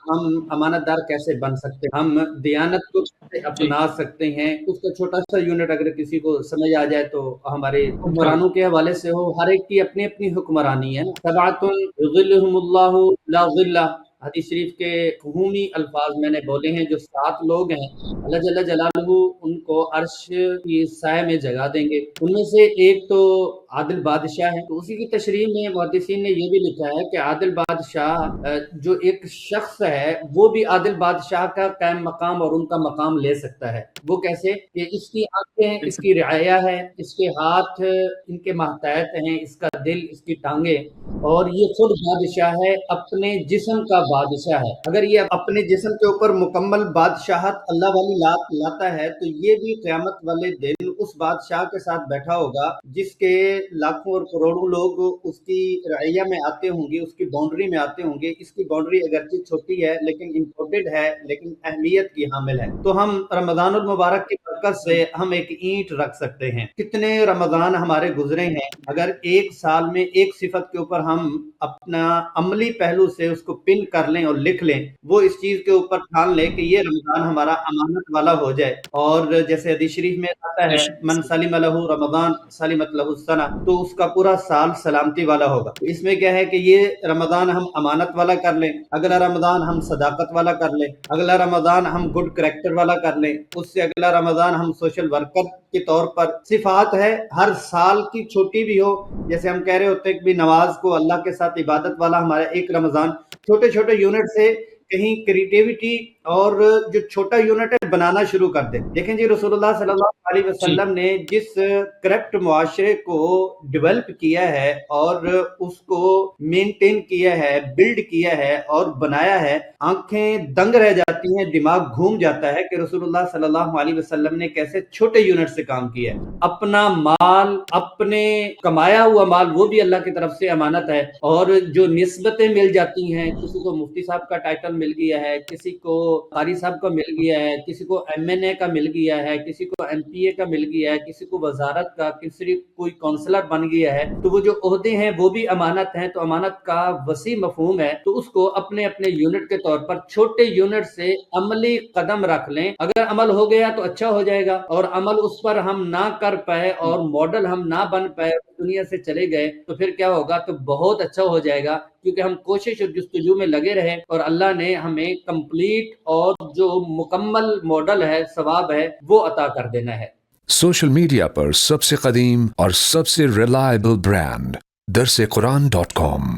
ہم امانت دار کیسے بن سکتے ہیں، ہم دیانت کو کیسے جی اپنا سکتے ہیں، اس کا چھوٹا سا یونٹ اگر کسی کو سمجھ آ جائے تو ہمارے حکمرانوں کے حوالے سے ہو، ہر ایک کی اپنی اپنی حکمرانی ہے نا۔ سبعۃ یظلھم اللہ لا ظلہ، حدیث شریف کے عمومی الفاظ میں نے بولے ہیں، جو 7 لوگ ہیں اللہ جل جلالہ ان کو عرش کی سائے میں جگہ دیں گے۔ ان میں سے ایک تو عادل بادشاہ ہے، تو اسی کی تشریح میں محدثین نے یہ بھی لکھا ہے کہ عادل بادشاہ جو ایک شخص ہے وہ بھی عادل بادشاہ کا قائم مقام اور ان کا مقام لے سکتا ہے۔ وہ کیسے کہ اس کی آنکھیں اس کی رعایا ہے، اس کے ہاتھ ان کے ماتحت ہیں، اس کا دل اس کی ٹانگیں، اور یہ خود بادشاہ ہے، اپنے جسم کا بادشاہ ہے۔ اگر یہ اپنے جسم کے اوپر مکمل بادشاہت اللہ والی لاتا ہے تو یہ بھی قیامت والے دن اس بادشاہ کے ساتھ بیٹھا ہوگا جس کے لاکھوں اور کروڑوں لوگ اس کی رعیہ میں آتے ہوں گے، اس کی باؤنڈری میں آتے ہوں گے۔ اس کی باؤنڈری اگرچہ چھوٹی ہے لیکن امپورٹڈ ہے، لیکن اہمیت کی حامل ہے۔ تو ہم رمضان المبارک کی برکت سے ہم ایک اینٹ رکھ سکتے ہیں۔ کتنے رمضان ہمارے گزرے ہیں، اگر ایک سال میں ایک صفت کے اوپر ہم اپنا عملی پہلو سے اس کو پن کر لیں اور لکھ لیں، وہ اس چیز کے اوپر ٹھان لیں کہ یہ رمضان ہمارا امانت والا ہو جائے۔ اور جیسے حدیث شریف میں آتا ہے من سلم لہ رمضان سلمت لہ السنہ، تو اس کا پورا سال سلامتی والا ہوگا۔ اس میں کیا ہے کہ یہ رمضان ہم امانت والا کر لیں، اگلا رمضان ہم صداقت والا کر لیں، اگلا رمضان ہم گڈ کریکٹر والا کر لیں، اس سے اگلا رمضان ہم سوشل ورکر کے طور پر۔ صفات ہے ہر سال کی چھوٹی بھی ہو، جیسے ہم کہہ رہے ہوتے ہیں کہ نماز کو اللہ کے ساتھ عبادت والا ہمارا ایک رمضان، چھوٹے چھوٹے یونٹ سے کہیں کریٹیوٹی اور جو چھوٹا یونٹ ہے بنانا شروع کر دیں۔ دیکھیں جی، رسول اللہ صلی اللہ علیہ وسلم نے جس کرپٹ معاشرے کو ڈیولپ کیا ہے اور اس کو مینٹین کیا ہے، بلڈ کیا ہے اور بنایا ہے، آنکھیں دنگ رہ جاتی ہیں، دماغ گھوم جاتا ہے کہ رسول اللہ صلی اللہ علیہ وسلم نے کیسے چھوٹے یونٹ سے کام کیا ہے۔ اپنا مال، اپنے کمایا ہوا مال، وہ بھی اللہ کی طرف سے امانت ہے، اور جو نسبتیں مل جاتی ہیں، کسی کو مفتی صاحب کا ٹائٹل مل گیا ہے، کسی کو قاری صاحب کا مل گیا ہے، کسی کو MNA کا مل گیا ہے، کسی کو MPA کا مل گیا ہے، کسی کو وزارت کا، کسی کوئی کونسلر بن گیا ہے، تو وہ جو عہدے ہیں وہ بھی امانت ہیں۔ تو امانت کا وسیع مفہوم ہے، تو اس کو اپنے اپنے یونٹ کے طور پر چھوٹے یونٹ سے عملی قدم رکھ لیں۔ اگر عمل ہو گیا تو اچھا ہو جائے گا، اور عمل اس پر ہم نہ کر پائے اور ماڈل ہم نہ بن پائے، دنیا سے چلے گئے، تو پھر کیا ہوگا؟ تو بہت اچھا ہو جائے گا، کیونکہ ہم کوشش اور جستجو میں لگے رہے اور اللہ نے ہمیں کمپلیٹ اور جو مکمل ماڈل ہے، ثواب ہے، وہ عطا کر دینا ہے۔ سوشل میڈیا پر سب سے قدیم اور سب سے ریلائبل برانڈ درس قرآن.com